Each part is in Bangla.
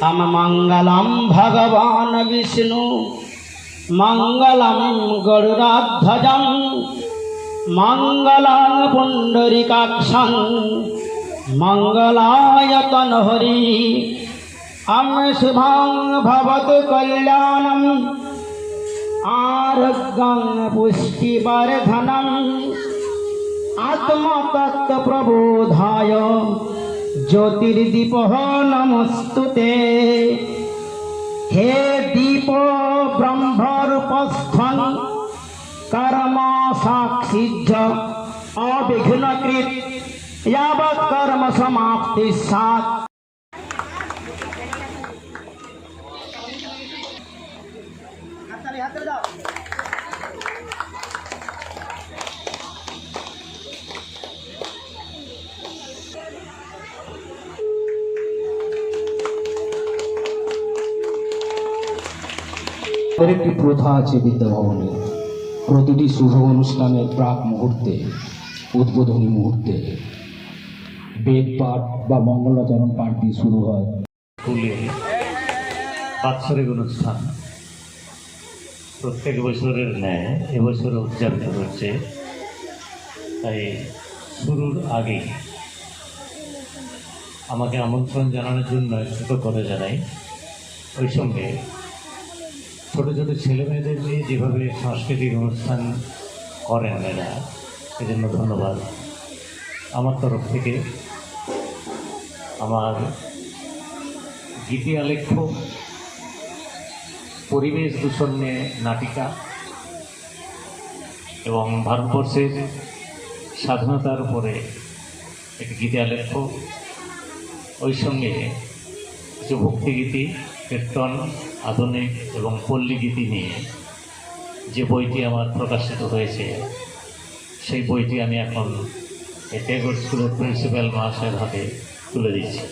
तम मंगलम भगवान विष्णु मंगलम गरुड़ध्वजं मंगलं पुंडरीकाक्षं मंगलाय तनहरि अम शुभं भवतु कल्याणं आरोग्यं पुष्टिवर्धनम् आत्मतत्त्वप्रबोधाय ज्योतिर्दीपः नमस्तुते। हे दीप ब्रह्मरूपस्थं कर्म साक्षिज्य अविघ्नकृत यावत् कर्म समाप्ति सात्। একটি প্রথা আছে বিদ্যাভবনে, প্রতিটি শুভ অনুষ্ঠানের প্রাক মুহূর্তে, উদ্বোধনী মুহূর্তে বেদ পাঠ বা মঙ্গলাচরণ পাঠ দিয়ে শুরু হয়। স্কুলে বাৎসরিক অনুষ্ঠান প্রত্যেক বছরের ন্যায় এবছর উদযাপিত হচ্ছে। তাই শুরুর আগেই আমাকে আমন্ত্রণ জানানোর জন্য কৃতজ্ঞতা জানাই। ওই সঙ্গে ছোটো ছোটো ছেলেমেয়েদের নিয়ে যেভাবে সাংস্কৃতিক অনুষ্ঠান করেন এরা, এজন্য ধন্যবাদ আমার তরফ থেকে। আমার গীতি আলেখ্য, পরিবেশ দূষণ নিয়ে নাটিকা এবং ভারতবর্ষের স্বাধীনতার উপরে একটি গীতি আলেখ্য, ওই সঙ্গে কিছু ভক্তিগীতি, কীর্তন, আধুনিক এবং পল্লী গীতি নিয়ে যে বইটি আমার প্রকাশিত হয়েছে, সেই বইটি আমি এখন এই ট্যাগর স্কুলের প্রিন্সিপাল মহাশয়ের হাতে তুলে দিচ্ছি।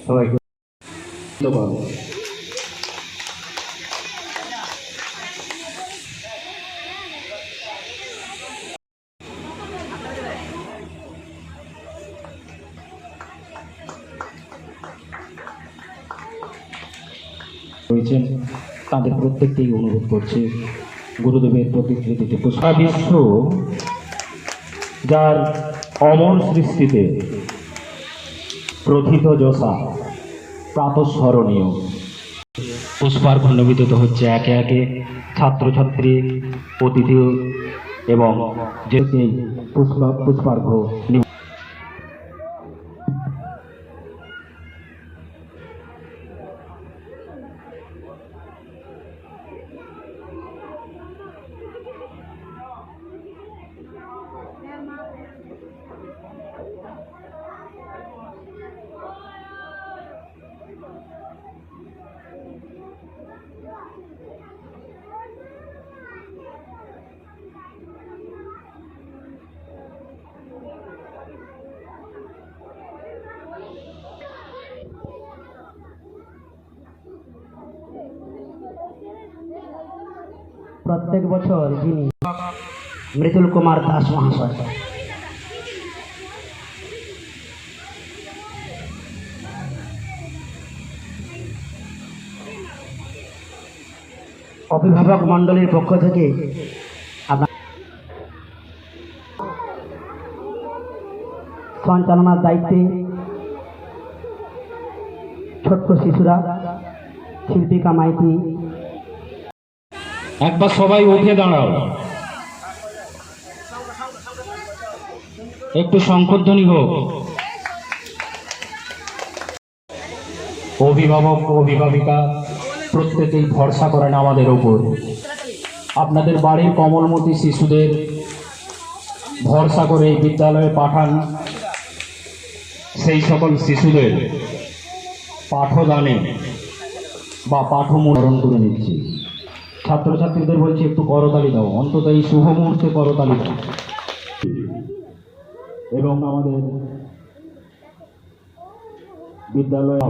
সবাইকে ধন্যবাদ। রয়েছেন তাদের প্রত্যেককেই অনুরোধ করছে গুরুদেবের প্রতিকৃতিতে সারা বিশ্ব যার অমর সৃষ্টিতে প্রথিত যশা প্রাতঃস্মরণীয় পুষ্পার্ঘ্য নিবেদিত হচ্ছে একে একে ছাত্রছাত্রী, অতিথি এবং যেতেই পুষ্পার্ঘ্য। प्रत्येक बছর যিনি মৃদুল কুমার দাস মহাশয় অভিভাবক মণ্ডলীর পক্ষ থেকে সঞ্চালনার দায়িত্বে ছোট্ট শিশুরা শিল্পিকা মাইতি। একবার সবাই উঠে দাঁড়াও, একটু শঙ্খধ্বনি হোক। অভিভাবক ও অভিভাবিকা প্রত্যেকেই ভরসা করেন আমাদের ওপর। আপনাদের বাড়ির কমলমতি শিশুদের ভরসা করে বিদ্যালয়ে পাঠান। সেই সকল শিশুদের পাঠদানে বা পাঠমূলন করে নিচ্ছি। ছাত্রছাত্রীদের বলছি একটু করতালি দাও, অন্তত এই শুভ মুহূর্তে করতালি দাও। এবং আমাদের বিদ্যালয়ে